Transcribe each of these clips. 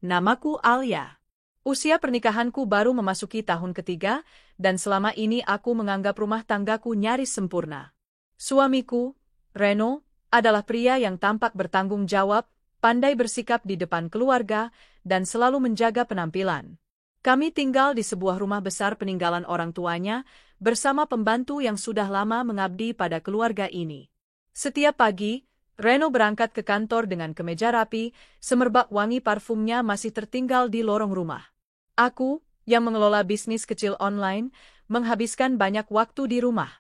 Namaku Alia. Usia pernikahanku baru memasuki tahun ketiga, dan selama ini aku menganggap rumah tanggaku nyaris sempurna. Suamiku, Reno, adalah pria yang tampak bertanggung jawab, pandai bersikap di depan keluarga, dan selalu menjaga penampilan. Kami tinggal di sebuah rumah besar peninggalan orang tuanya, bersama pembantu yang sudah lama mengabdi pada keluarga ini. Setiap pagi, Reno berangkat ke kantor dengan kemeja rapi, semerbak wangi parfumnya masih tertinggal di lorong rumah. Aku, yang mengelola bisnis kecil online, menghabiskan banyak waktu di rumah.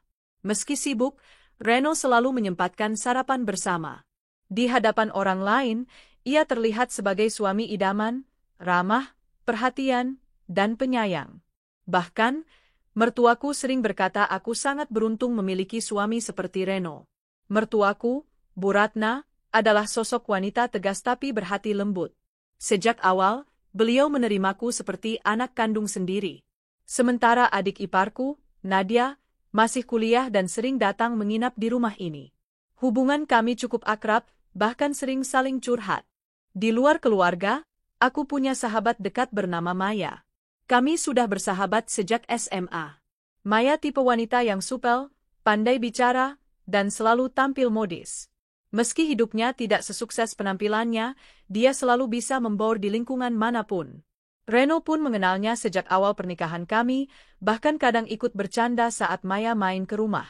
Meski sibuk, Reno selalu menyempatkan sarapan bersama. Di hadapan orang lain, ia terlihat sebagai suami idaman, ramah, perhatian, dan penyayang. Bahkan, mertuaku sering berkata aku sangat beruntung memiliki suami seperti Reno. Mertuaku, Bu Ratna, adalah sosok wanita tegas tapi berhati lembut. Sejak awal, beliau menerimaku seperti anak kandung sendiri. Sementara adik iparku, Nadia, masih kuliah dan sering datang menginap di rumah ini. Hubungan kami cukup akrab, bahkan sering saling curhat. Di luar keluarga, aku punya sahabat dekat bernama Maya. Kami sudah bersahabat sejak SMA. Maya tipe wanita yang supel, pandai bicara, dan selalu tampil modis. Meski hidupnya tidak sesukses penampilannya, dia selalu bisa membaur di lingkungan manapun. Reno pun mengenalnya sejak awal pernikahan kami, bahkan kadang ikut bercanda saat Maya main ke rumah.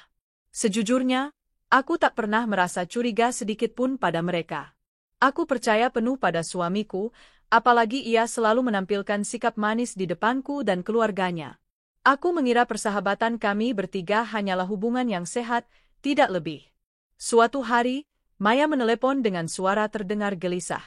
Sejujurnya, aku tak pernah merasa curiga sedikit pun pada mereka. Aku percaya penuh pada suamiku, apalagi ia selalu menampilkan sikap manis di depanku dan keluarganya. Aku mengira persahabatan kami bertiga hanyalah hubungan yang sehat, tidak lebih. Suatu hari, Maya menelepon dengan suara terdengar gelisah.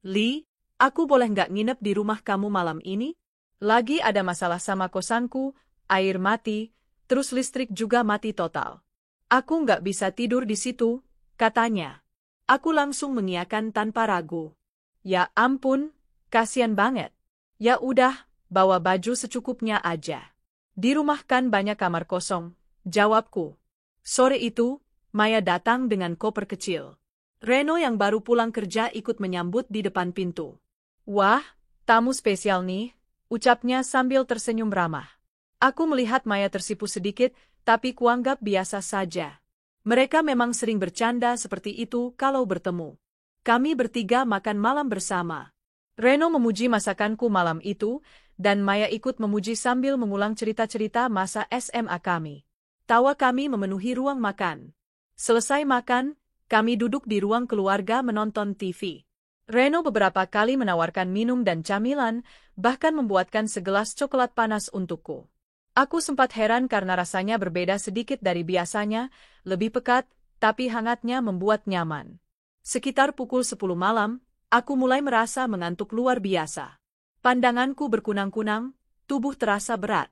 "Li, aku boleh nggak nginep di rumah kamu malam ini? Lagi ada masalah sama kosanku, air mati, terus listrik juga mati total. Aku nggak bisa tidur di situ," katanya. Aku langsung mengiyakan tanpa ragu. "Ya ampun, kasian banget. Ya udah, bawa baju secukupnya aja. Di rumah kan banyak kamar kosong," jawabku. Sore itu, Maya datang dengan koper kecil. Reno yang baru pulang kerja ikut menyambut di depan pintu. "Wah, tamu spesial nih," ucapnya sambil tersenyum ramah. Aku melihat Maya tersipu sedikit, tapi kuanggap biasa saja. Mereka memang sering bercanda seperti itu kalau bertemu. Kami bertiga makan malam bersama. Reno memuji masakanku malam itu, dan Maya ikut memuji sambil mengulang cerita-cerita masa SMA kami. Tawa kami memenuhi ruang makan. Selesai makan, kami duduk di ruang keluarga menonton TV. Reno beberapa kali menawarkan minum dan camilan, bahkan membuatkan segelas coklat panas untukku. Aku sempat heran karena rasanya berbeda sedikit dari biasanya, lebih pekat, tapi hangatnya membuat nyaman. Sekitar pukul 10 malam, aku mulai merasa mengantuk luar biasa. Pandanganku berkunang-kunang, tubuh terasa berat.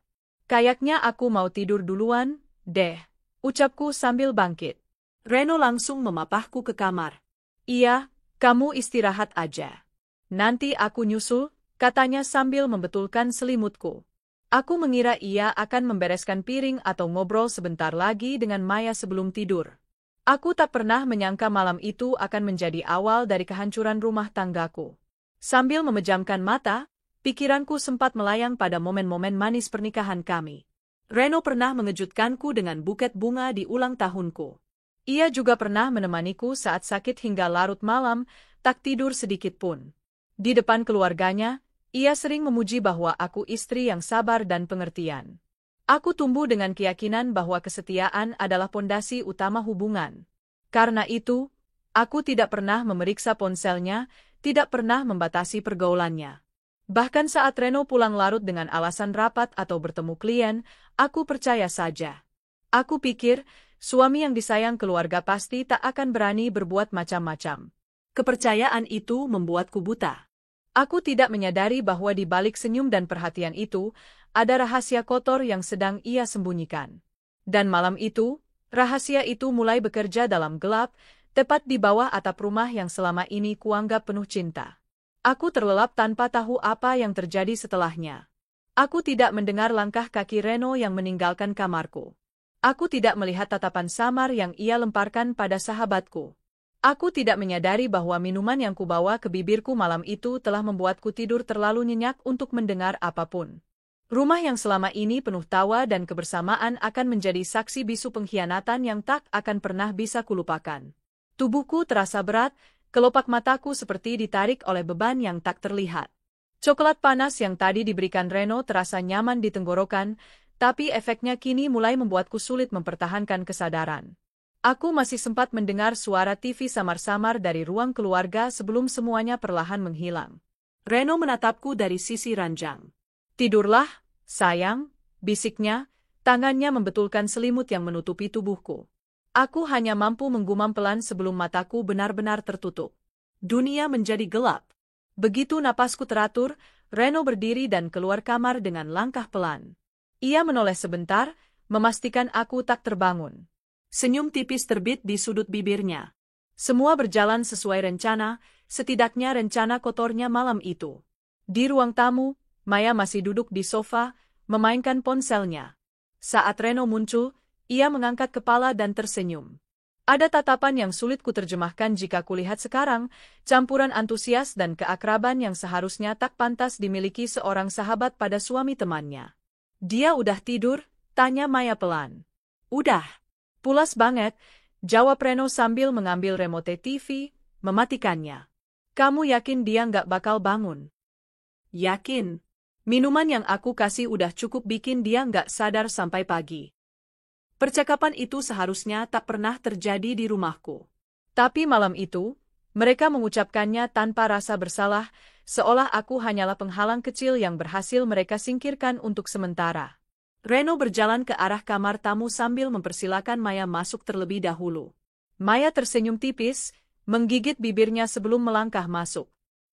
"Kayaknya aku mau tidur duluan, deh," ucapku sambil bangkit. Reno langsung memapahku ke kamar. "Iya, kamu istirahat aja. Nanti aku nyusul," katanya sambil membetulkan selimutku. Aku mengira ia akan membereskan piring atau ngobrol sebentar lagi dengan Maya sebelum tidur. Aku tak pernah menyangka malam itu akan menjadi awal dari kehancuran rumah tanggaku. Sambil memejamkan mata, pikiranku sempat melayang pada momen-momen manis pernikahan kami. Reno pernah mengejutkanku dengan buket bunga di ulang tahunku. Ia juga pernah menemaniku saat sakit hingga larut malam, tak tidur sedikit pun. Di depan keluarganya, ia sering memuji bahwa aku istri yang sabar dan pengertian. Aku tumbuh dengan keyakinan bahwa kesetiaan adalah pondasi utama hubungan. Karena itu, aku tidak pernah memeriksa ponselnya, tidak pernah membatasi pergaulannya. Bahkan saat Reno pulang larut dengan alasan rapat atau bertemu klien, aku percaya saja. Aku pikir, suami yang disayang keluarga pasti tak akan berani berbuat macam-macam. Kepercayaan itu membuatku buta. Aku tidak menyadari bahwa di balik senyum dan perhatian itu, ada rahasia kotor yang sedang ia sembunyikan. Dan malam itu, rahasia itu mulai bekerja dalam gelap, tepat di bawah atap rumah yang selama ini kuanggap penuh cinta. Aku terlelap tanpa tahu apa yang terjadi setelahnya. Aku tidak mendengar langkah kaki Reno yang meninggalkan kamarku. Aku tidak melihat tatapan samar yang ia lemparkan pada sahabatku. Aku tidak menyadari bahwa minuman yang kubawa ke bibirku malam itu telah membuatku tidur terlalu nyenyak untuk mendengar apapun. Rumah yang selama ini penuh tawa dan kebersamaan akan menjadi saksi bisu pengkhianatan yang tak akan pernah bisa kulupakan. Tubuhku terasa berat, kelopak mataku seperti ditarik oleh beban yang tak terlihat. Coklat panas yang tadi diberikan Reno terasa nyaman di tenggorokan, tapi efeknya kini mulai membuatku sulit mempertahankan kesadaran. Aku masih sempat mendengar suara TV samar-samar dari ruang keluarga sebelum semuanya perlahan menghilang. Reno menatapku dari sisi ranjang. "Tidurlah, sayang," bisiknya, tangannya membetulkan selimut yang menutupi tubuhku. Aku hanya mampu menggumam pelan sebelum mataku benar-benar tertutup. Dunia menjadi gelap. Begitu napasku teratur, Reno berdiri dan keluar kamar dengan langkah pelan. Ia menoleh sebentar, memastikan aku tak terbangun. Senyum tipis terbit di sudut bibirnya. Semua berjalan sesuai rencana, setidaknya rencana kotornya malam itu. Di ruang tamu, Maya masih duduk di sofa, memainkan ponselnya. Saat Reno muncul, ia mengangkat kepala dan tersenyum. Ada tatapan yang sulit kuterjemahkan jika kulihat sekarang, campuran antusias dan keakraban yang seharusnya tak pantas dimiliki seorang sahabat pada suami temannya. "Dia udah tidur?" tanya Maya pelan. "Udah. Pulas banget," jawab Reno sambil mengambil remote TV, mematikannya. "Kamu yakin dia nggak bakal bangun?" "Yakin. Minuman yang aku kasih udah cukup bikin dia nggak sadar sampai pagi." Percakapan itu seharusnya tak pernah terjadi di rumahku. Tapi malam itu, mereka mengucapkannya tanpa rasa bersalah, seolah aku hanyalah penghalang kecil yang berhasil mereka singkirkan untuk sementara. Reno berjalan ke arah kamar tamu sambil mempersilakan Maya masuk terlebih dahulu. Maya tersenyum tipis, menggigit bibirnya sebelum melangkah masuk.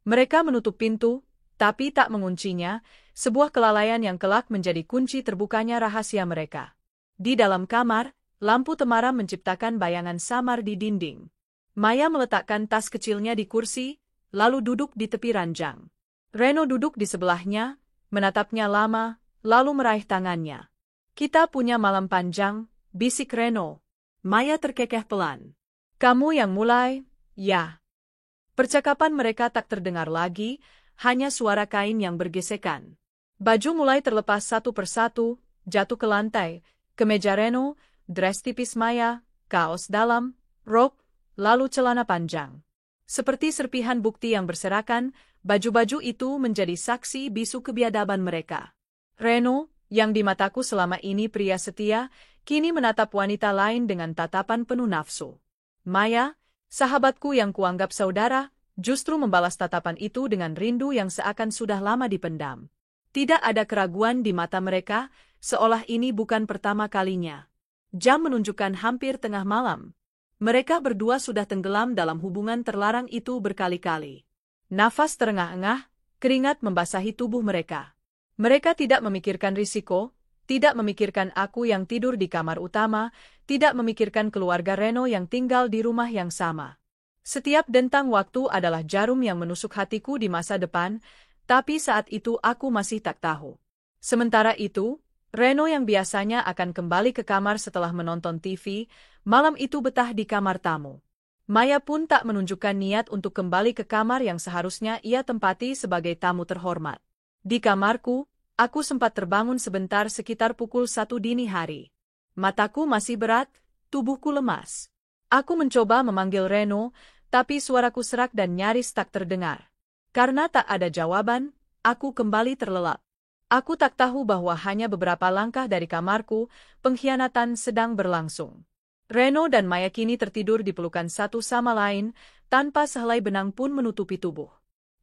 Mereka menutup pintu, tapi tak menguncinya, sebuah kelalaian yang kelak menjadi kunci terbukanya rahasia mereka. Di dalam kamar, lampu temaram menciptakan bayangan samar di dinding. Maya meletakkan tas kecilnya di kursi, lalu duduk di tepi ranjang. Reno duduk di sebelahnya, menatapnya lama, lalu meraih tangannya. "Kita punya malam panjang," bisik Reno. Maya terkekeh pelan. "Kamu yang mulai, ya." Percakapan mereka tak terdengar lagi, hanya suara kain yang bergesekan. Baju mulai terlepas satu persatu, jatuh ke lantai, kemeja Reno, dress tipis Maya, kaos dalam, rok, lalu celana panjang. Seperti serpihan bukti yang berserakan, baju-baju itu menjadi saksi bisu kebiadaban mereka. Reno, yang di mataku selama ini pria setia, kini menatap wanita lain dengan tatapan penuh nafsu. Maya, sahabatku yang kuanggap saudara, justru membalas tatapan itu dengan rindu yang seakan sudah lama dipendam. Tidak ada keraguan di mata mereka, seolah ini bukan pertama kalinya. Jam menunjukkan hampir tengah malam. Mereka berdua sudah tenggelam dalam hubungan terlarang itu berkali-kali. Nafas terengah-engah, keringat membasahi tubuh mereka. Mereka tidak memikirkan risiko, tidak memikirkan aku yang tidur di kamar utama, tidak memikirkan keluarga Reno yang tinggal di rumah yang sama. Setiap dentang waktu adalah jarum yang menusuk hatiku di masa depan, tapi saat itu aku masih tak tahu. Sementara itu, Reno yang biasanya akan kembali ke kamar setelah menonton TV, malam itu betah di kamar tamu. Maya pun tak menunjukkan niat untuk kembali ke kamar yang seharusnya ia tempati sebagai tamu terhormat. Di kamarku, aku sempat terbangun sebentar sekitar pukul 1 dini hari. Mataku masih berat, tubuhku lemas. Aku mencoba memanggil Reno, tapi suaraku serak dan nyaris tak terdengar. Karena tak ada jawaban, aku kembali terlelap. Aku tak tahu bahwa hanya beberapa langkah dari kamarku, pengkhianatan sedang berlangsung. Reno dan Maya kini tertidur di pelukan satu sama lain, tanpa sehelai benang pun menutupi tubuh.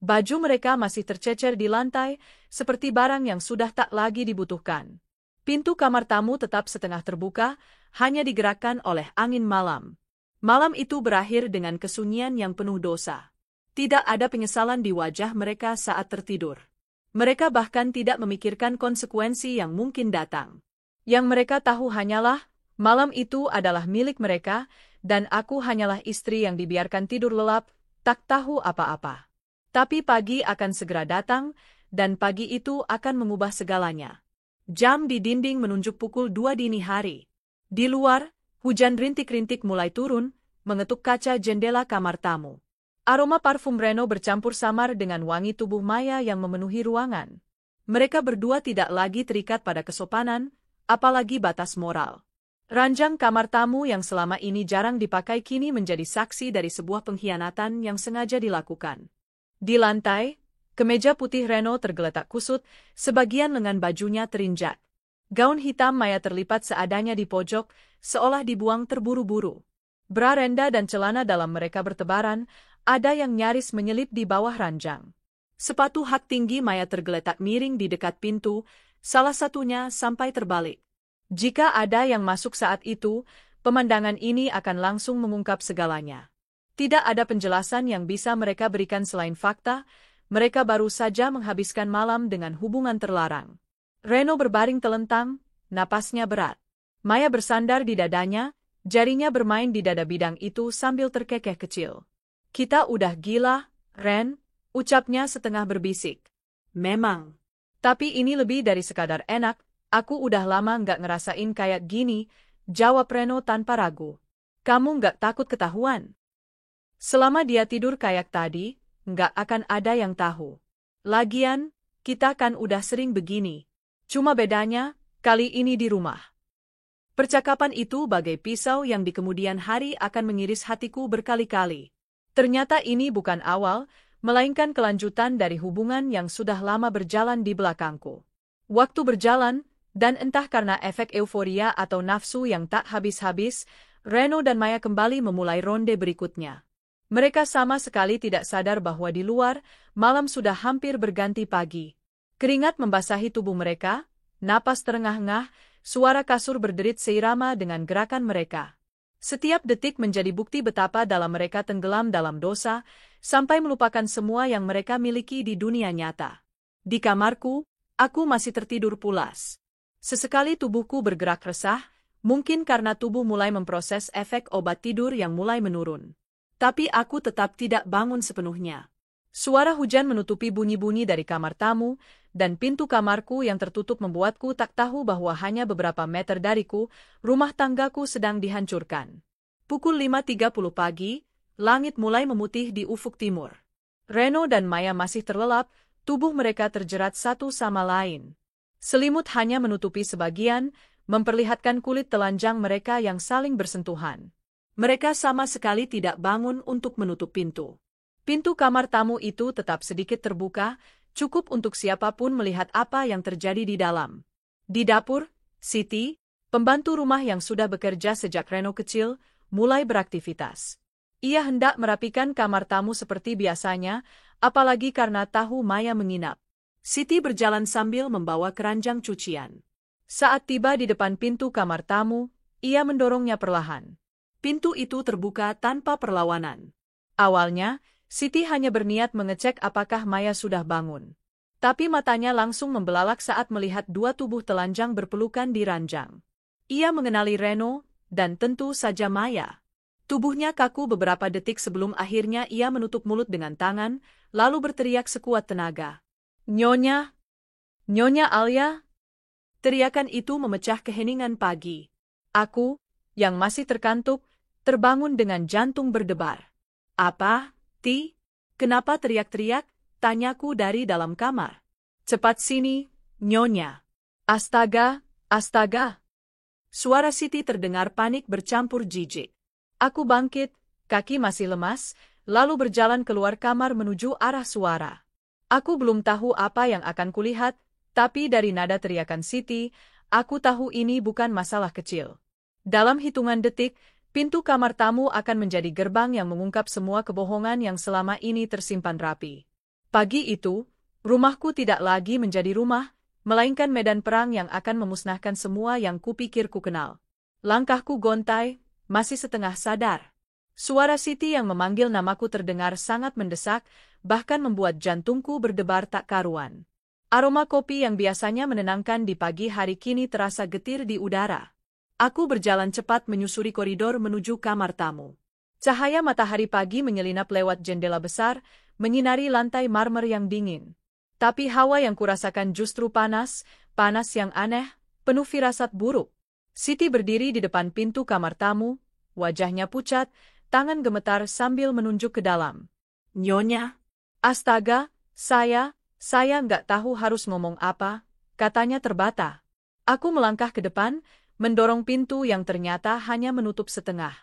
Baju mereka masih tercecer di lantai, seperti barang yang sudah tak lagi dibutuhkan. Pintu kamar tamu tetap setengah terbuka, hanya digerakkan oleh angin malam. Malam itu berakhir dengan kesunyian yang penuh dosa. Tidak ada penyesalan di wajah mereka saat tertidur. Mereka bahkan tidak memikirkan konsekuensi yang mungkin datang. Yang mereka tahu hanyalah, malam itu adalah milik mereka, dan aku hanyalah istri yang dibiarkan tidur lelap, tak tahu apa-apa. Tapi pagi akan segera datang, dan pagi itu akan mengubah segalanya. Jam di dinding menunjuk pukul 2 dini hari. Di luar, hujan rintik-rintik mulai turun, mengetuk kaca jendela kamar tamu. Aroma parfum Reno bercampur samar dengan wangi tubuh Maya yang memenuhi ruangan. Mereka berdua tidak lagi terikat pada kesopanan, apalagi batas moral. Ranjang kamar tamu yang selama ini jarang dipakai kini menjadi saksi dari sebuah pengkhianatan yang sengaja dilakukan. Di lantai, kemeja putih Reno tergeletak kusut, sebagian lengan bajunya terinjak. Gaun hitam Maya terlipat seadanya di pojok, seolah dibuang terburu-buru. Bra renda dan celana dalam mereka bertebaran, ada yang nyaris menyelip di bawah ranjang. Sepatu hak tinggi Maya tergeletak miring di dekat pintu, salah satunya sampai terbalik. Jika ada yang masuk saat itu, pemandangan ini akan langsung mengungkap segalanya. Tidak ada penjelasan yang bisa mereka berikan selain fakta, mereka baru saja menghabiskan malam dengan hubungan terlarang. Reno berbaring telentang, napasnya berat. Maya bersandar di dadanya, jarinya bermain di dada bidang itu sambil terkekeh kecil. Kita udah gila, Ren, ucapnya setengah berbisik. Memang. Tapi ini lebih dari sekadar enak. Aku udah lama nggak ngerasain kayak gini, jawab Reno tanpa ragu. Kamu nggak takut ketahuan? Selama dia tidur kayak tadi, nggak akan ada yang tahu. Lagian, kita kan udah sering begini. Cuma bedanya, kali ini di rumah. Percakapan itu bagai pisau yang di kemudian hari akan mengiris hatiku berkali-kali. Ternyata ini bukan awal, melainkan kelanjutan dari hubungan yang sudah lama berjalan di belakangku. Waktu berjalan, dan entah karena efek euforia atau nafsu yang tak habis-habis, Reno dan Maya kembali memulai ronde berikutnya. Mereka sama sekali tidak sadar bahwa di luar, malam sudah hampir berganti pagi. Keringat membasahi tubuh mereka, napas terengah-engah, suara kasur berderit seirama dengan gerakan mereka. Setiap detik menjadi bukti betapa dalam mereka tenggelam dalam dosa, sampai melupakan semua yang mereka miliki di dunia nyata. Di kamarku, aku masih tertidur pulas. Sesekali tubuhku bergerak resah, mungkin karena tubuh mulai memproses efek obat tidur yang mulai menurun. Tapi aku tetap tidak bangun sepenuhnya. Suara hujan menutupi bunyi-bunyi dari kamar tamu, dan pintu kamarku yang tertutup membuatku tak tahu bahwa hanya beberapa meter dariku, rumah tanggaku sedang dihancurkan. Pukul 5.30 pagi, langit mulai memutih di ufuk timur. Reno dan Maya masih terlelap, tubuh mereka terjerat satu sama lain. Selimut hanya menutupi sebagian, memperlihatkan kulit telanjang mereka yang saling bersentuhan. Mereka sama sekali tidak bangun untuk menutup pintu. Pintu kamar tamu itu tetap sedikit terbuka, cukup untuk siapapun melihat apa yang terjadi di dalam. Di dapur, Siti, pembantu rumah yang sudah bekerja sejak Reno kecil, mulai beraktivitas. Ia hendak merapikan kamar tamu seperti biasanya, apalagi karena tahu Maya menginap. Siti berjalan sambil membawa keranjang cucian. Saat tiba di depan pintu kamar tamu, ia mendorongnya perlahan. Pintu itu terbuka tanpa perlawanan. Awalnya, Siti hanya berniat mengecek apakah Maya sudah bangun. Tapi matanya langsung membelalak saat melihat dua tubuh telanjang berpelukan di ranjang. Ia mengenali Reno, dan tentu saja Maya. Tubuhnya kaku beberapa detik sebelum akhirnya ia menutup mulut dengan tangan, lalu berteriak sekuat tenaga. Nyonya! Nyonya Alia! Teriakan itu memecah keheningan pagi. Aku, yang masih terkantuk, terbangun dengan jantung berdebar. Apa, Ti? Kenapa teriak-teriak? Tanyaku dari dalam kamar. Cepat sini, Nyonya. Astaga, astaga. Suara Siti terdengar panik bercampur jijik. Aku bangkit, kaki masih lemas, lalu berjalan keluar kamar menuju arah suara. Aku belum tahu apa yang akan kulihat, tapi dari nada teriakan Siti, aku tahu ini bukan masalah kecil. Dalam hitungan detik, pintu kamar tamu akan menjadi gerbang yang mengungkap semua kebohongan yang selama ini tersimpan rapi. Pagi itu, rumahku tidak lagi menjadi rumah, melainkan medan perang yang akan memusnahkan semua yang kupikir ku kenal. Langkahku gontai, masih setengah sadar. Suara Siti yang memanggil namaku terdengar sangat mendesak, bahkan membuat jantungku berdebar tak karuan. Aroma kopi yang biasanya menenangkan di pagi hari kini terasa getir di udara. Aku berjalan cepat menyusuri koridor menuju kamar tamu. Cahaya matahari pagi menyelinap lewat jendela besar, menyinari lantai marmer yang dingin. Tapi hawa yang kurasakan justru panas, panas yang aneh, penuh firasat buruk. Siti berdiri di depan pintu kamar tamu, wajahnya pucat, tangan gemetar sambil menunjuk ke dalam. Nyonya, Astaga, saya nggak tahu harus ngomong apa, katanya terbata. Aku melangkah ke depan, mendorong pintu yang ternyata hanya menutup setengah.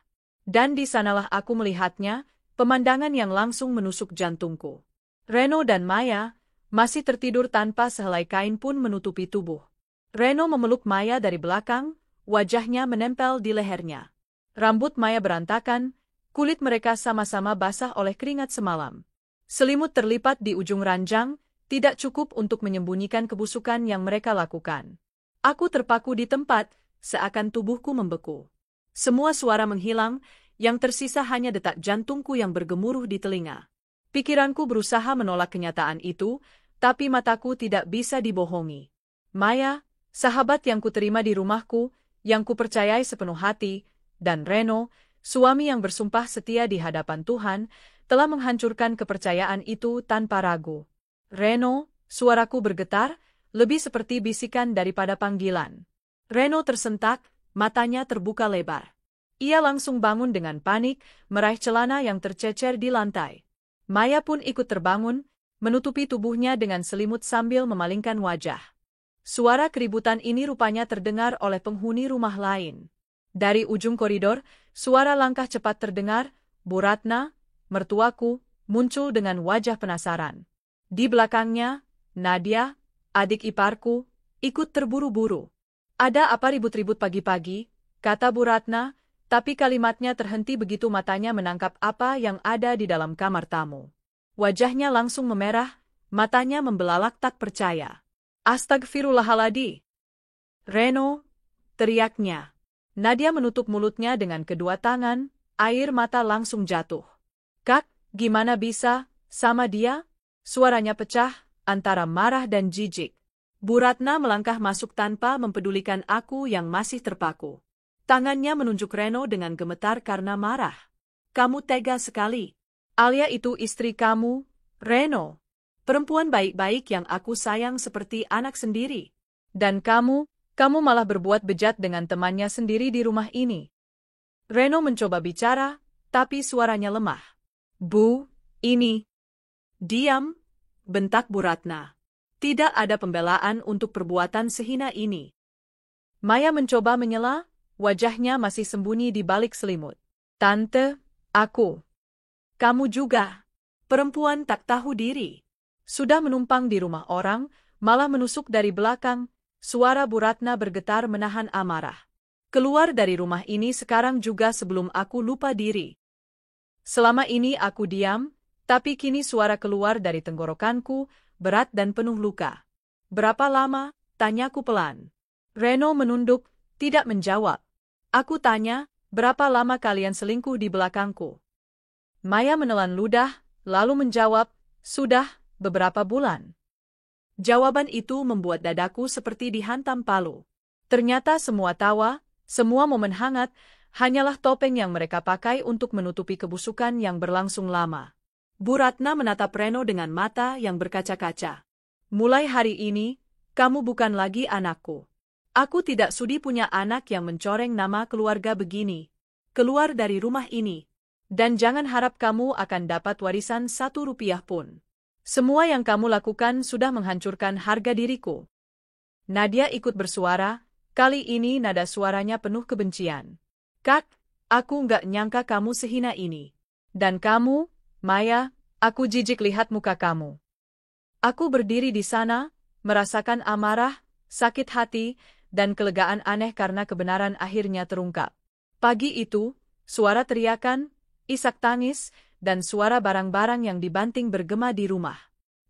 Dan di sanalah aku melihatnya, pemandangan yang langsung menusuk jantungku. Reno dan Maya masih tertidur tanpa sehelai kain pun menutupi tubuh. Reno memeluk Maya dari belakang, wajahnya menempel di lehernya. Rambut Maya berantakan, kulit mereka sama-sama basah oleh keringat semalam. Selimut terlipat di ujung ranjang, tidak cukup untuk menyembunyikan kebusukan yang mereka lakukan. Aku terpaku di tempat, seakan tubuhku membeku. Semua suara menghilang, yang tersisa hanya detak jantungku yang bergemuruh di telinga. Pikiranku berusaha menolak kenyataan itu, tapi mataku tidak bisa dibohongi. Maya, sahabat yang kuterima di rumahku, yang kupercayai sepenuh hati, dan Reno, suami yang bersumpah setia di hadapan Tuhan, telah menghancurkan kepercayaan itu tanpa ragu. Reno, suaraku bergetar, lebih seperti bisikan daripada panggilan. Reno tersentak, matanya terbuka lebar. Ia langsung bangun dengan panik, meraih celana yang tercecer di lantai. Maya pun ikut terbangun, menutupi tubuhnya dengan selimut sambil memalingkan wajah. Suara keributan ini rupanya terdengar oleh penghuni rumah lain. Dari ujung koridor, suara langkah cepat terdengar, Bu Ratna, mertuaku, muncul dengan wajah penasaran. Di belakangnya, Nadia, adik iparku, ikut terburu-buru. Ada apa ribut-ribut pagi-pagi, kata Bu Ratna, tapi kalimatnya terhenti begitu matanya menangkap apa yang ada di dalam kamar tamu. Wajahnya langsung memerah, matanya membelalak tak percaya. Astagfirullahaladzim. Reno, teriaknya. Nadia menutup mulutnya dengan kedua tangan, air mata langsung jatuh. Kak, gimana bisa, sama dia? Suaranya pecah, antara marah dan jijik. Bu Ratna melangkah masuk tanpa mempedulikan aku yang masih terpaku. Tangannya menunjuk Reno dengan gemetar karena marah. Kamu tega sekali. Alia itu istri kamu, Reno. Perempuan baik-baik yang aku sayang seperti anak sendiri. Dan kamu malah berbuat bejat dengan temannya sendiri di rumah ini. Reno mencoba bicara, tapi suaranya lemah. Bu, ini. Diam, bentak Bu Ratna. Tidak ada pembelaan untuk perbuatan sehina ini. Maya mencoba menyela, wajahnya masih sembunyi di balik selimut. Tante, aku. Kamu juga. Perempuan tak tahu diri. Sudah menumpang di rumah orang, malah menusuk dari belakang. Suara Bu Ratna bergetar menahan amarah. Keluar dari rumah ini sekarang juga sebelum aku lupa diri. Selama ini aku diam, tapi kini suara keluar dari tenggorokanku, berat dan penuh luka. Berapa lama? Tanyaku pelan. Reno menunduk, tidak menjawab. Aku tanya, berapa lama kalian selingkuh di belakangku? Maya menelan ludah, lalu menjawab, sudah, beberapa bulan. Jawaban itu membuat dadaku seperti dihantam palu. Ternyata semua tawa, semua momen hangat, hanyalah topeng yang mereka pakai untuk menutupi kebusukan yang berlangsung lama. Bu Ratna menatap Reno dengan mata yang berkaca-kaca. Mulai hari ini, kamu bukan lagi anakku. Aku tidak sudi punya anak yang mencoreng nama keluarga begini. Keluar dari rumah ini. Dan jangan harap kamu akan dapat warisan 1 rupiah pun. Semua yang kamu lakukan sudah menghancurkan harga diriku. Nadia ikut bersuara, kali ini nada suaranya penuh kebencian. Kak, aku nggak nyangka kamu sehina ini. Dan kamu, Maya, aku jijik lihat muka kamu. Aku berdiri di sana, merasakan amarah, sakit hati, dan kelegaan aneh karena kebenaran akhirnya terungkap. Pagi itu, suara teriakan, isak tangis, dan suara barang-barang yang dibanting bergema di rumah.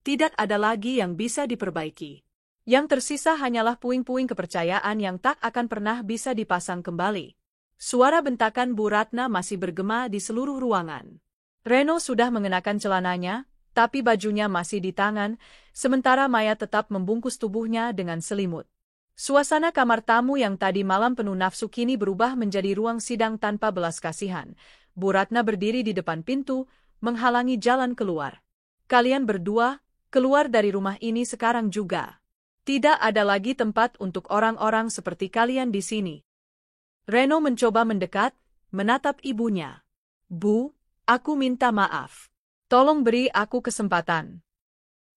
Tidak ada lagi yang bisa diperbaiki. Yang tersisa hanyalah puing-puing kepercayaan yang tak akan pernah bisa dipasang kembali. Suara bentakan Bu Ratna masih bergema di seluruh ruangan. Reno sudah mengenakan celananya, tapi bajunya masih di tangan, sementara Maya tetap membungkus tubuhnya dengan selimut. Suasana kamar tamu yang tadi malam penuh nafsu kini berubah menjadi ruang sidang tanpa belas kasihan. Bu Ratna berdiri di depan pintu, menghalangi jalan keluar. Kalian berdua, keluar dari rumah ini sekarang juga. Tidak ada lagi tempat untuk orang-orang seperti kalian di sini. Reno mencoba mendekat, menatap ibunya. Bu, aku minta maaf. Tolong beri aku kesempatan.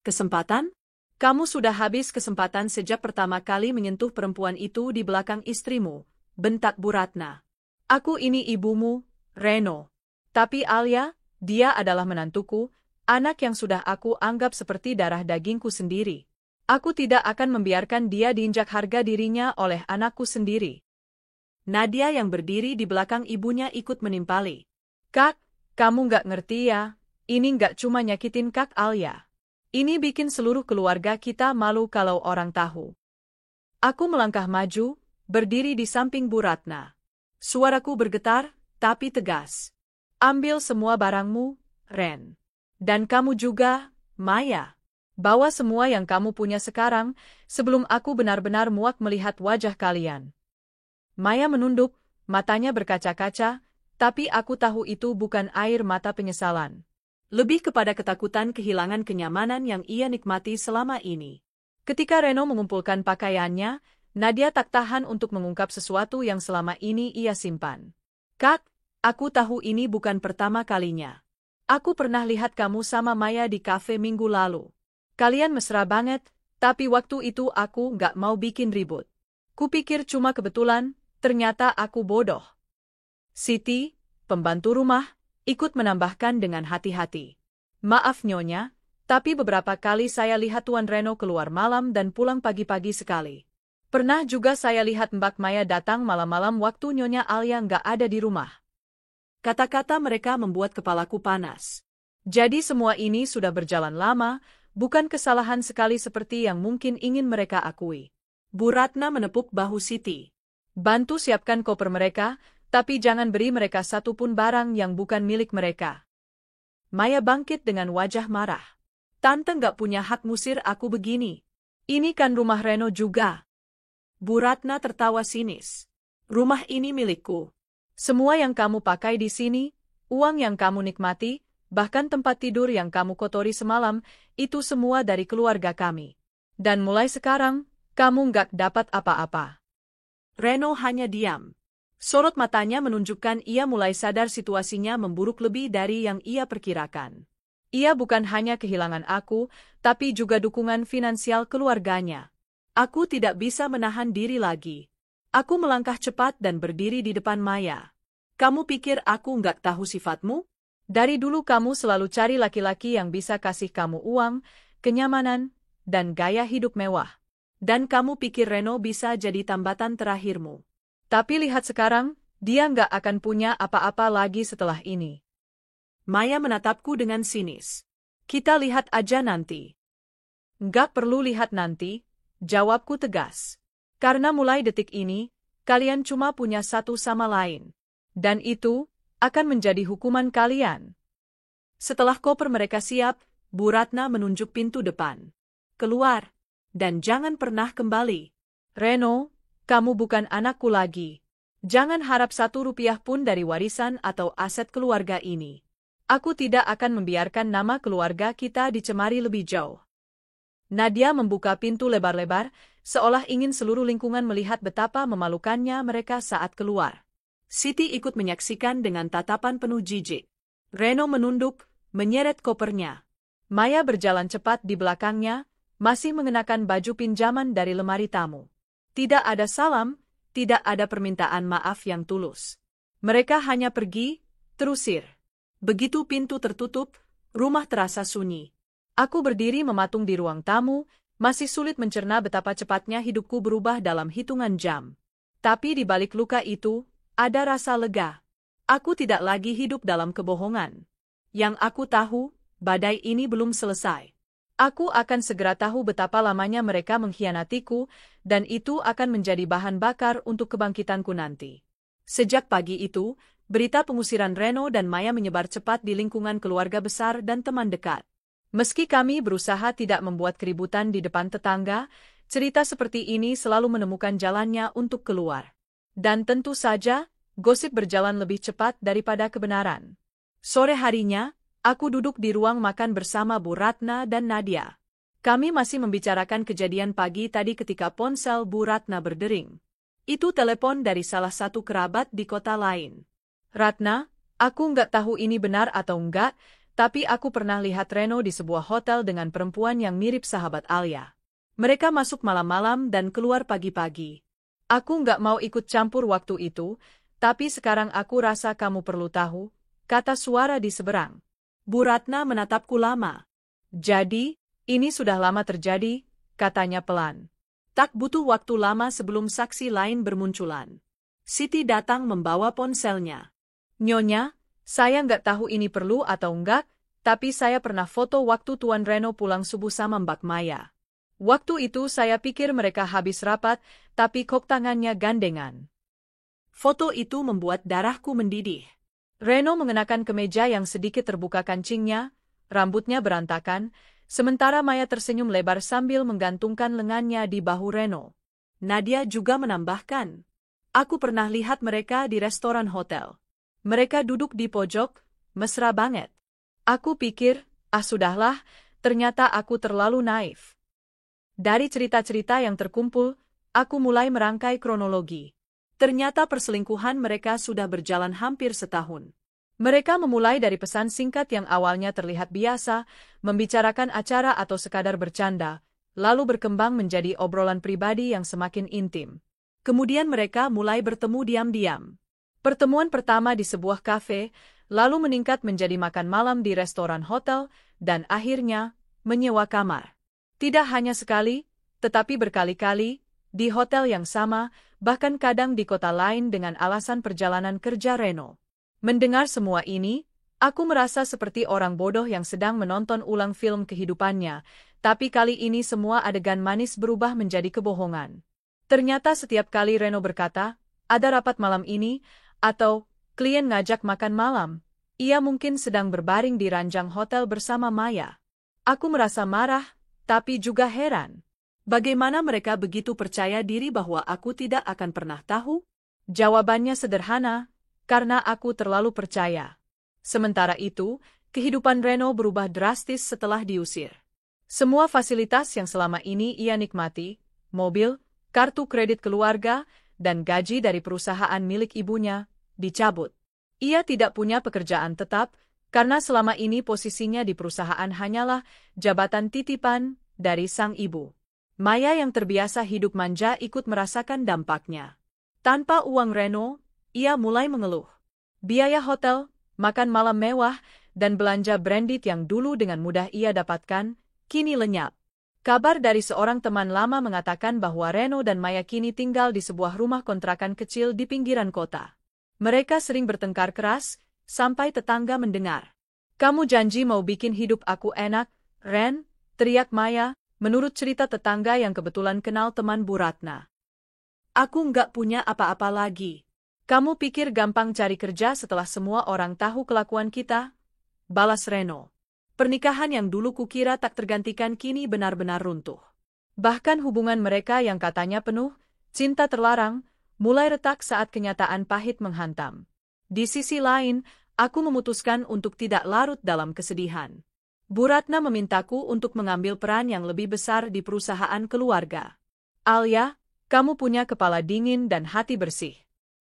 Kesempatan? Kamu sudah habis kesempatan sejak pertama kali menyentuh perempuan itu di belakang istrimu, bentak Bu Ratna. Aku ini ibumu, Reno. Tapi Alia, dia adalah menantuku, anak yang sudah aku anggap seperti darah dagingku sendiri. Aku tidak akan membiarkan dia diinjak harga dirinya oleh anakku sendiri. Nadia yang berdiri di belakang ibunya ikut menimpali. Kak, kamu nggak ngerti ya, ini nggak cuma nyakitin Kak Alia. Ini bikin seluruh keluarga kita malu kalau orang tahu. Aku melangkah maju, berdiri di samping Bu Ratna. Suaraku bergetar, tapi tegas. Ambil semua barangmu, Ren. Dan kamu juga, Maya. Bawa semua yang kamu punya sekarang, sebelum aku benar-benar muak melihat wajah kalian. Maya menunduk, matanya berkaca-kaca, tapi aku tahu itu bukan air mata penyesalan. Lebih kepada ketakutan kehilangan kenyamanan yang ia nikmati selama ini. Ketika Reno mengumpulkan pakaiannya, Nadia tak tahan untuk mengungkap sesuatu yang selama ini ia simpan. Kak, aku tahu ini bukan pertama kalinya. Aku pernah lihat kamu sama Maya di kafe minggu lalu. Kalian mesra banget, tapi waktu itu aku nggak mau bikin ribut. Kupikir cuma kebetulan, ternyata aku bodoh. Siti, pembantu rumah, ikut menambahkan dengan hati-hati. Maaf Nyonya, tapi beberapa kali saya lihat Tuan Reno keluar malam dan pulang pagi-pagi sekali. Pernah juga saya lihat Mbak Maya datang malam-malam waktu Nyonya Alia nggak ada di rumah. Kata-kata mereka membuat kepalaku panas. Jadi semua ini sudah berjalan lama, bukan kesalahan sekali seperti yang mungkin ingin mereka akui. Bu Ratna menepuk bahu Siti. Bantu siapkan koper mereka, tapi jangan beri mereka satupun barang yang bukan milik mereka. Maya bangkit dengan wajah marah. Tante nggak punya hak musir aku begini. Ini kan rumah Reno juga. Bu Ratna tertawa sinis. Rumah ini milikku. Semua yang kamu pakai di sini, uang yang kamu nikmati, bahkan tempat tidur yang kamu kotori semalam, itu semua dari keluarga kami. Dan mulai sekarang, kamu nggak dapat apa-apa. Reno hanya diam. Sorot matanya menunjukkan ia mulai sadar situasinya memburuk lebih dari yang ia perkirakan. Ia bukan hanya kehilangan aku, tapi juga dukungan finansial keluarganya. Aku tidak bisa menahan diri lagi. Aku melangkah cepat dan berdiri di depan Maya. Kamu pikir aku nggak tahu sifatmu? Dari dulu kamu selalu cari laki-laki yang bisa kasih kamu uang, kenyamanan, dan gaya hidup mewah. Dan kamu pikir Reno bisa jadi tambatan terakhirmu. Tapi lihat sekarang, dia nggak akan punya apa-apa lagi setelah ini. Maya menatapku dengan sinis. Kita lihat aja nanti. Nggak perlu lihat nanti, jawabku tegas. Karena mulai detik ini, kalian cuma punya satu sama lain. Dan itu akan menjadi hukuman kalian. Setelah koper mereka siap, Bu Ratna menunjuk pintu depan. Keluar, dan jangan pernah kembali. Reno, kamu bukan anakku lagi. Jangan harap 1 rupiah pun dari warisan atau aset keluarga ini. Aku tidak akan membiarkan nama keluarga kita dicemari lebih jauh. Nadia membuka pintu lebar-lebar, seolah ingin seluruh lingkungan melihat betapa memalukannya mereka saat keluar. Siti ikut menyaksikan dengan tatapan penuh jijik. Reno menunduk, menyeret kopernya. Maya berjalan cepat di belakangnya, masih mengenakan baju pinjaman dari lemari tamu. Tidak ada salam, tidak ada permintaan maaf yang tulus. Mereka hanya pergi, terusir. Begitu pintu tertutup, rumah terasa sunyi. Aku berdiri mematung di ruang tamu, masih sulit mencerna betapa cepatnya hidupku berubah dalam hitungan jam. Tapi di balik luka itu, ada rasa lega. Aku tidak lagi hidup dalam kebohongan. Yang aku tahu, badai ini belum selesai. Aku akan segera tahu betapa lamanya mereka mengkhianatiku, dan itu akan menjadi bahan bakar untuk kebangkitanku nanti. Sejak pagi itu, berita pengusiran Reno dan Maya menyebar cepat di lingkungan keluarga besar dan teman dekat. Meski kami berusaha tidak membuat keributan di depan tetangga, cerita seperti ini selalu menemukan jalannya untuk keluar. Dan tentu saja, gosip berjalan lebih cepat daripada kebenaran. Sore harinya, aku duduk di ruang makan bersama Bu Ratna dan Nadia. Kami masih membicarakan kejadian pagi tadi ketika ponsel Bu Ratna berdering. Itu telepon dari salah satu kerabat di kota lain. Ratna, Aku nggak tahu ini benar atau enggak, tapi aku pernah lihat Reno di sebuah hotel dengan perempuan yang mirip sahabat Alia. Mereka masuk malam-malam dan keluar pagi-pagi. Aku nggak mau ikut campur waktu itu, tapi sekarang aku rasa kamu perlu tahu, kata suara di seberang. Bu Ratna menatapku lama. Jadi, ini sudah lama terjadi, katanya pelan. Tak butuh waktu lama sebelum saksi lain bermunculan. Siti datang membawa ponselnya. Nyonya, saya nggak tahu ini perlu atau enggak, tapi saya pernah foto waktu Tuan Reno pulang subuh sama Mbak Maya. Waktu itu saya pikir mereka habis rapat, tapi kok tangannya gandengan. Foto itu membuat darahku mendidih. Reno mengenakan kemeja yang sedikit terbuka kancingnya, rambutnya berantakan, sementara Maya tersenyum lebar sambil menggantungkan lengannya di bahu Reno. Nadia juga menambahkan, aku pernah lihat mereka di restoran hotel. Mereka duduk di pojok, mesra banget. Aku pikir, sudahlah, ternyata aku terlalu naif. Dari cerita-cerita yang terkumpul, aku mulai merangkai kronologi. Ternyata perselingkuhan mereka sudah berjalan hampir setahun. Mereka memulai dari pesan singkat yang awalnya terlihat biasa, membicarakan acara atau sekadar bercanda, lalu berkembang menjadi obrolan pribadi yang semakin intim. Kemudian mereka mulai bertemu diam-diam. Pertemuan pertama di sebuah kafe, lalu meningkat menjadi makan malam di restoran hotel, dan akhirnya menyewa kamar. Tidak hanya sekali, tetapi berkali-kali, di hotel yang sama, bahkan kadang di kota lain dengan alasan perjalanan kerja Reno. Mendengar semua ini, aku merasa seperti orang bodoh yang sedang menonton ulang film kehidupannya, tapi kali ini semua adegan manis berubah menjadi kebohongan. Ternyata setiap kali Reno berkata, ada rapat malam ini, atau klien ngajak makan malam, ia mungkin sedang berbaring di ranjang hotel bersama Maya. Aku merasa marah, tapi juga heran. Bagaimana mereka begitu percaya diri bahwa aku tidak akan pernah tahu? Jawabannya sederhana, karena aku terlalu percaya. Sementara itu, kehidupan Reno berubah drastis setelah diusir. Semua fasilitas yang selama ini ia nikmati, mobil, kartu kredit keluarga, dan gaji dari perusahaan milik ibunya, dicabut. Ia tidak punya pekerjaan tetap, karena selama ini posisinya di perusahaan hanyalah jabatan titipan dari sang ibu. Maya yang terbiasa hidup manja ikut merasakan dampaknya. Tanpa uang Reno, ia mulai mengeluh. Biaya hotel, makan malam mewah, dan belanja branded yang dulu dengan mudah ia dapatkan, kini lenyap. Kabar dari seorang teman lama mengatakan bahwa Reno dan Maya kini tinggal di sebuah rumah kontrakan kecil di pinggiran kota. Mereka sering bertengkar keras, sampai tetangga mendengar. Kamu janji mau bikin hidup aku enak, Ren, teriak Maya, menurut cerita tetangga yang kebetulan kenal teman Bu Ratna. Aku nggak punya apa-apa lagi. Kamu pikir gampang cari kerja setelah semua orang tahu kelakuan kita? Balas Reno. Pernikahan yang dulu kukira tak tergantikan kini benar-benar runtuh. Bahkan hubungan mereka yang katanya penuh cinta terlarang, mulai retak saat kenyataan pahit menghantam. Di sisi lain, aku memutuskan untuk tidak larut dalam kesedihan. Bu Ratna memintaku untuk mengambil peran yang lebih besar di perusahaan keluarga. Alia, kamu punya kepala dingin dan hati bersih.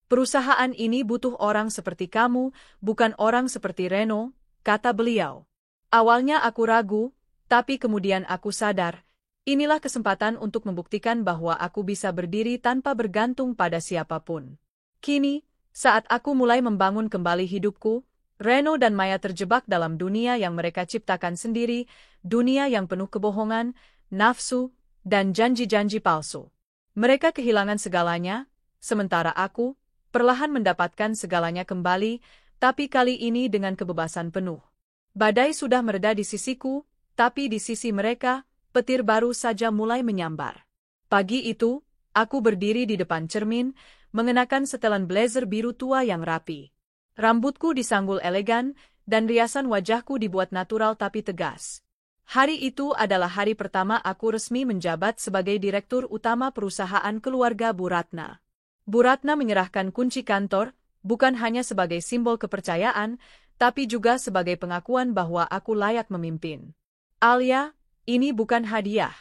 Perusahaan ini butuh orang seperti kamu, bukan orang seperti Reno, kata beliau. Awalnya aku ragu, tapi kemudian aku sadar, inilah kesempatan untuk membuktikan bahwa aku bisa berdiri tanpa bergantung pada siapapun. Kini, saat aku mulai membangun kembali hidupku, Reno dan Maya terjebak dalam dunia yang mereka ciptakan sendiri, dunia yang penuh kebohongan, nafsu, dan janji-janji palsu. Mereka kehilangan segalanya, sementara aku, perlahan mendapatkan segalanya kembali, tapi kali ini dengan kebebasan penuh. Badai sudah mereda di sisiku, tapi di sisi mereka, petir baru saja mulai menyambar. Pagi itu, aku berdiri di depan cermin, mengenakan setelan blazer biru tua yang rapi. Rambutku disanggul elegan, dan riasan wajahku dibuat natural tapi tegas. Hari itu adalah hari pertama aku resmi menjabat sebagai direktur utama perusahaan keluarga Bu Ratna. Bu Ratna menyerahkan kunci kantor, bukan hanya sebagai simbol kepercayaan, tapi juga sebagai pengakuan bahwa aku layak memimpin. Alia, ini bukan hadiah.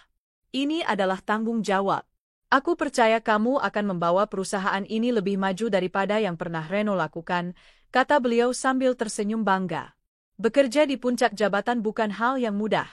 Ini adalah tanggung jawab. Aku percaya kamu akan membawa perusahaan ini lebih maju daripada yang pernah Reno lakukan, kata beliau sambil tersenyum bangga. Bekerja di puncak jabatan bukan hal yang mudah.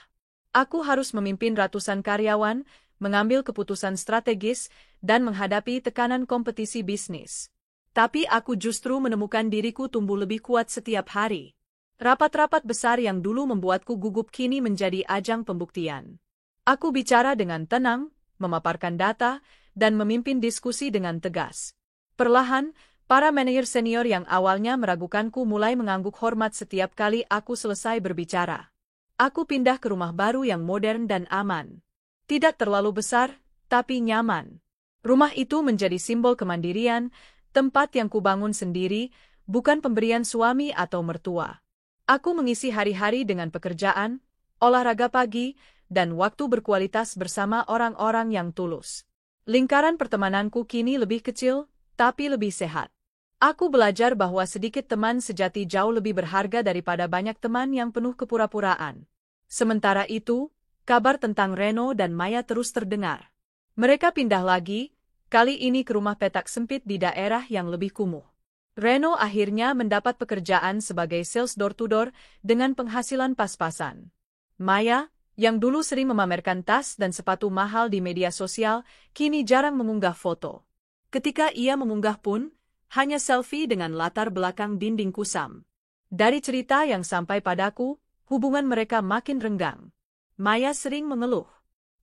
Aku harus memimpin ratusan karyawan, mengambil keputusan strategis, dan menghadapi tekanan kompetisi bisnis. Tapi aku justru menemukan diriku tumbuh lebih kuat setiap hari. Rapat-rapat besar yang dulu membuatku gugup kini menjadi ajang pembuktian. Aku bicara dengan tenang, memaparkan data, dan memimpin diskusi dengan tegas. Perlahan, para manajer senior yang awalnya meragukanku mulai mengangguk hormat setiap kali aku selesai berbicara. Aku pindah ke rumah baru yang modern dan aman. Tidak terlalu besar, tapi nyaman. Rumah itu menjadi simbol kemandirian, tempat yang kubangun sendiri, bukan pemberian suami atau mertua. Aku mengisi hari-hari dengan pekerjaan, olahraga pagi, dan waktu berkualitas bersama orang-orang yang tulus. Lingkaran pertemananku kini lebih kecil, tapi lebih sehat. Aku belajar bahwa sedikit teman sejati jauh lebih berharga daripada banyak teman yang penuh kepura-puraan. Sementara itu, kabar tentang Reno dan Maya terus terdengar. Mereka pindah lagi, kali ini ke rumah petak sempit di daerah yang lebih kumuh. Reno akhirnya mendapat pekerjaan sebagai sales door-to-door dengan penghasilan pas-pasan. Maya, yang dulu sering memamerkan tas dan sepatu mahal di media sosial, kini jarang mengunggah foto. Ketika ia mengunggah pun, hanya selfie dengan latar belakang dinding kusam. Dari cerita yang sampai padaku, hubungan mereka makin renggang. Maya sering mengeluh.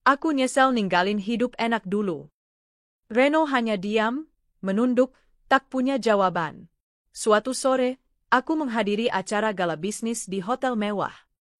Aku nyesel ninggalin hidup enak dulu. Reno hanya diam, menunduk, tak punya jawaban. Suatu sore, aku menghadiri acara gala bisnis di hotel mewah.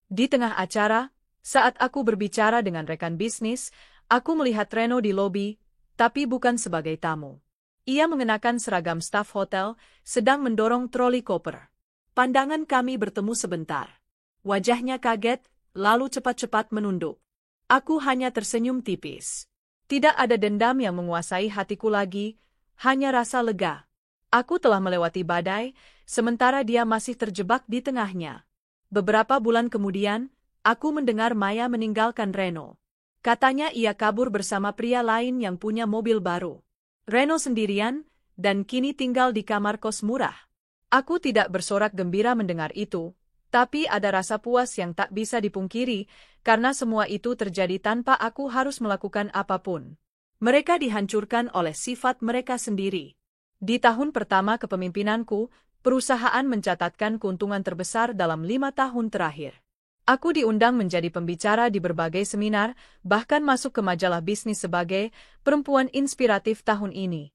Di tengah acara, saat aku berbicara dengan rekan bisnis, aku melihat Reno di lobi, tapi bukan sebagai tamu. Ia mengenakan seragam staf hotel, sedang mendorong troli koper. Pandangan kami bertemu sebentar. Wajahnya kaget, lalu cepat-cepat menunduk. Aku hanya tersenyum tipis. Tidak ada dendam yang menguasai hatiku lagi, hanya rasa lega. Aku telah melewati badai, sementara dia masih terjebak di tengahnya. Beberapa bulan kemudian, aku mendengar Maya meninggalkan Reno. Katanya ia kabur bersama pria lain yang punya mobil baru. Reno sendirian, dan kini tinggal di kamar kos murah. Aku tidak bersorak gembira mendengar itu, tapi ada rasa puas yang tak bisa dipungkiri, karena semua itu terjadi tanpa aku harus melakukan apapun. Mereka dihancurkan oleh sifat mereka sendiri. Di tahun pertama kepemimpinanku, perusahaan mencatatkan keuntungan terbesar dalam 5 tahun terakhir. Aku diundang menjadi pembicara di berbagai seminar, bahkan masuk ke majalah bisnis sebagai perempuan inspiratif tahun ini.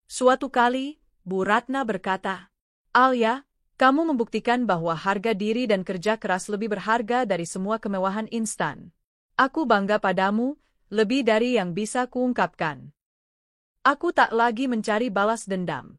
Suatu kali, Bu Ratna berkata, "Alia, kamu membuktikan bahwa harga diri dan kerja keras lebih berharga dari semua kemewahan instan. Aku bangga padamu, lebih dari yang bisa kuungkapkan." Aku tak lagi mencari balas dendam.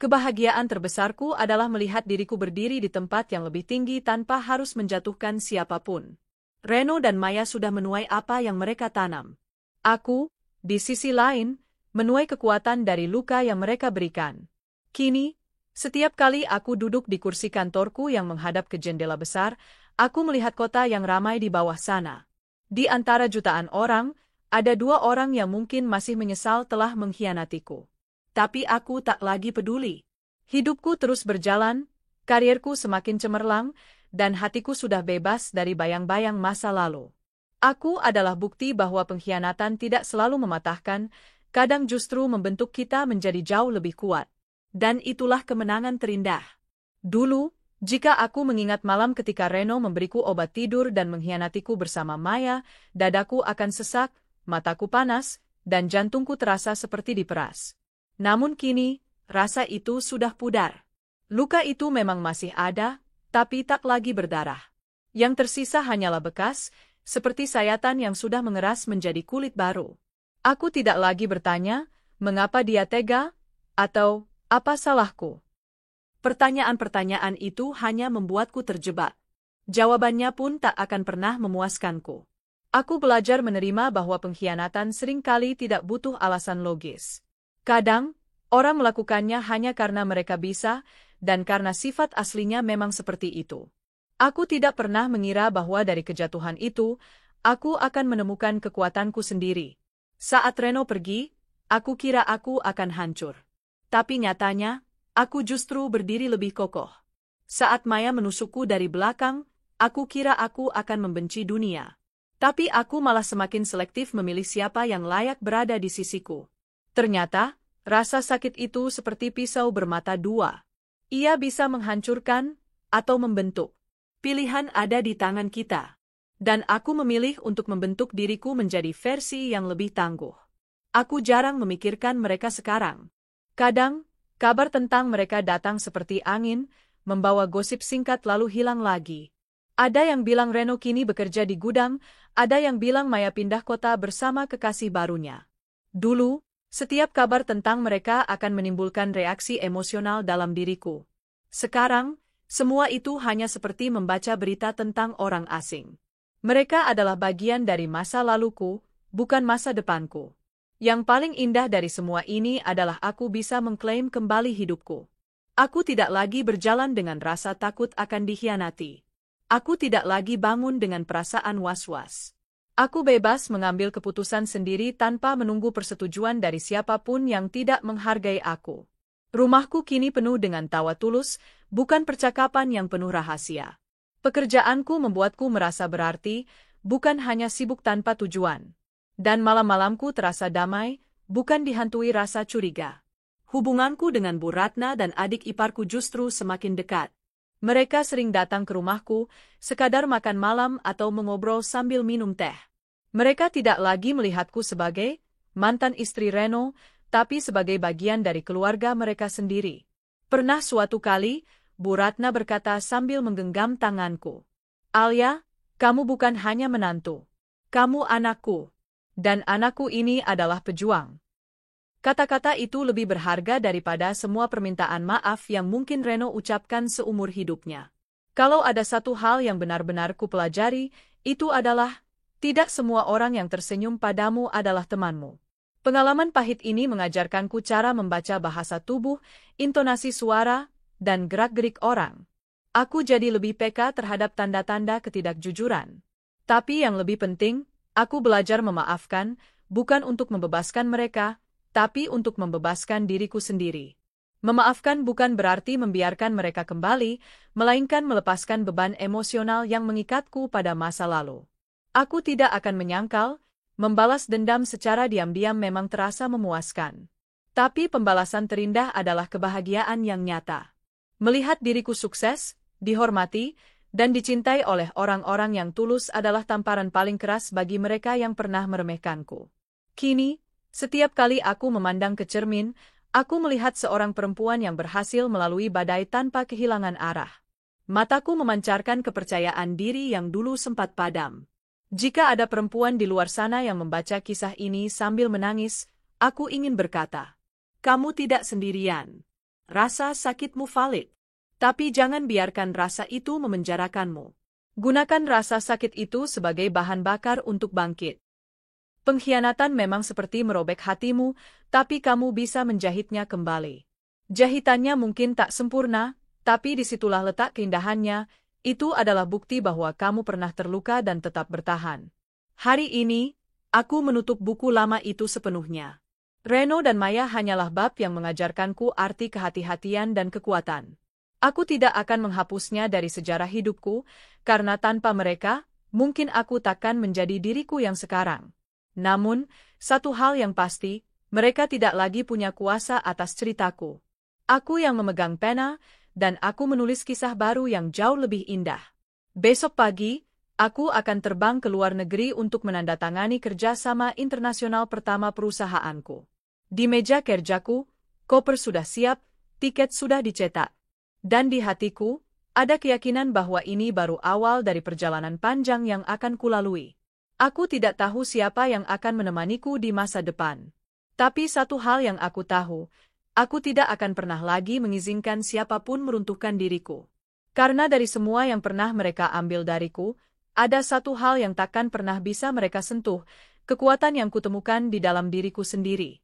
Kebahagiaan terbesarku adalah melihat diriku berdiri di tempat yang lebih tinggi tanpa harus menjatuhkan siapapun. Reno dan Maya sudah menuai apa yang mereka tanam. Aku, di sisi lain, menuai kekuatan dari luka yang mereka berikan. Kini, setiap kali aku duduk di kursi kantorku yang menghadap ke jendela besar, aku melihat kota yang ramai di bawah sana. Di antara jutaan orang, ada 2 orang yang mungkin masih menyesal telah mengkhianatiku. Tapi aku tak lagi peduli. Hidupku terus berjalan, karierku semakin cemerlang, dan hatiku sudah bebas dari bayang-bayang masa lalu. Aku adalah bukti bahwa pengkhianatan tidak selalu mematahkan, kadang justru membentuk kita menjadi jauh lebih kuat. Dan itulah kemenangan terindah. Dulu, jika aku mengingat malam ketika Reno memberiku obat tidur dan mengkhianatiku bersama Maya, dadaku akan sesak, mataku panas, dan jantungku terasa seperti diperas. Namun kini, rasa itu sudah pudar. Luka itu memang masih ada, tapi tak lagi berdarah. Yang tersisa hanyalah bekas, seperti sayatan yang sudah mengeras menjadi kulit baru. Aku tidak lagi bertanya, mengapa dia tega, atau apa salahku? Pertanyaan-pertanyaan itu hanya membuatku terjebak. Jawabannya pun tak akan pernah memuaskanku. Aku belajar menerima bahwa pengkhianatan seringkali tidak butuh alasan logis. Kadang, orang melakukannya hanya karena mereka bisa, dan karena sifat aslinya memang seperti itu. Aku tidak pernah mengira bahwa dari kejatuhan itu, aku akan menemukan kekuatanku sendiri. Saat Reno pergi, aku kira aku akan hancur. Tapi nyatanya, aku justru berdiri lebih kokoh. Saat Maya menusukku dari belakang, aku kira aku akan membenci dunia. Tapi aku malah semakin selektif memilih siapa yang layak berada di sisiku. Ternyata, rasa sakit itu seperti pisau bermata dua. Ia bisa menghancurkan atau membentuk. Pilihan ada di tangan kita. Dan aku memilih untuk membentuk diriku menjadi versi yang lebih tangguh. Aku jarang memikirkan mereka sekarang. Kadang, kabar tentang mereka datang seperti angin, membawa gosip singkat lalu hilang lagi. Ada yang bilang Reno kini bekerja di gudang, ada yang bilang Maya pindah kota bersama kekasih barunya. Dulu, setiap kabar tentang mereka akan menimbulkan reaksi emosional dalam diriku. Sekarang, semua itu hanya seperti membaca berita tentang orang asing. Mereka adalah bagian dari masa laluku, bukan masa depanku. Yang paling indah dari semua ini adalah aku bisa mengklaim kembali hidupku. Aku tidak lagi berjalan dengan rasa takut akan dikhianati. Aku tidak lagi bangun dengan perasaan was-was. Aku bebas mengambil keputusan sendiri tanpa menunggu persetujuan dari siapapun yang tidak menghargai aku. Rumahku kini penuh dengan tawa tulus, bukan percakapan yang penuh rahasia. Pekerjaanku membuatku merasa berarti, bukan hanya sibuk tanpa tujuan. Dan malam-malamku terasa damai, bukan dihantui rasa curiga. Hubunganku dengan Bu Ratna dan adik iparku justru semakin dekat. Mereka sering datang ke rumahku, sekadar makan malam atau mengobrol sambil minum teh. Mereka tidak lagi melihatku sebagai mantan istri Reno, tapi sebagai bagian dari keluarga mereka sendiri. Pernah suatu kali, Bu Ratna berkata sambil menggenggam tanganku. Alia, kamu bukan hanya menantu. Kamu anakku. Dan anakku ini adalah pejuang. Kata-kata itu lebih berharga daripada semua permintaan maaf yang mungkin Reno ucapkan seumur hidupnya. Kalau ada satu hal yang benar-benar kupelajari, itu adalah, tidak semua orang yang tersenyum padamu adalah temanmu. Pengalaman pahit ini mengajarkanku cara membaca bahasa tubuh, intonasi suara, dan gerak-gerik orang. Aku jadi lebih peka terhadap tanda-tanda ketidakjujuran. Tapi yang lebih penting, aku belajar memaafkan, bukan untuk membebaskan mereka, tapi untuk membebaskan diriku sendiri. Memaafkan bukan berarti membiarkan mereka kembali, melainkan melepaskan beban emosional yang mengikatku pada masa lalu. Aku tidak akan menyangkal, membalas dendam secara diam-diam memang terasa memuaskan. Tapi pembalasan terindah adalah kebahagiaan yang nyata. Melihat diriku sukses, dihormati, dan dicintai oleh orang-orang yang tulus adalah tamparan paling keras bagi mereka yang pernah meremehkanku. Kini, setiap kali aku memandang ke cermin, aku melihat seorang perempuan yang berhasil melalui badai tanpa kehilangan arah. Mataku memancarkan kepercayaan diri yang dulu sempat padam. Jika ada perempuan di luar sana yang membaca kisah ini sambil menangis, aku ingin berkata, kamu tidak sendirian. Rasa sakitmu valid. Tapi jangan biarkan rasa itu memenjarakanmu. Gunakan rasa sakit itu sebagai bahan bakar untuk bangkit. Pengkhianatan memang seperti merobek hatimu, tapi kamu bisa menjahitnya kembali. Jahitannya mungkin tak sempurna, tapi disitulah letak keindahannya. Itu adalah bukti bahwa kamu pernah terluka dan tetap bertahan. Hari ini, aku menutup buku lama itu sepenuhnya. Reno dan Maya hanyalah bab yang mengajarkanku arti kehati-hatian dan kekuatan. Aku tidak akan menghapusnya dari sejarah hidupku, karena tanpa mereka, mungkin aku takkan menjadi diriku yang sekarang. Namun, satu hal yang pasti, mereka tidak lagi punya kuasa atas ceritaku. Aku yang memegang pena, dan aku menulis kisah baru yang jauh lebih indah. Besok pagi, aku akan terbang ke luar negeri untuk menandatangani kerjasama internasional pertama perusahaanku. Di meja kerjaku, koper sudah siap, tiket sudah dicetak. Dan di hatiku, ada keyakinan bahwa ini baru awal dari perjalanan panjang yang akan kulalui. Aku tidak tahu siapa yang akan menemaniku di masa depan. Tapi satu hal yang aku tahu, aku tidak akan pernah lagi mengizinkan siapapun meruntuhkan diriku. Karena dari semua yang pernah mereka ambil dariku, ada satu hal yang takkan pernah bisa mereka sentuh, kekuatan yang kutemukan di dalam diriku sendiri.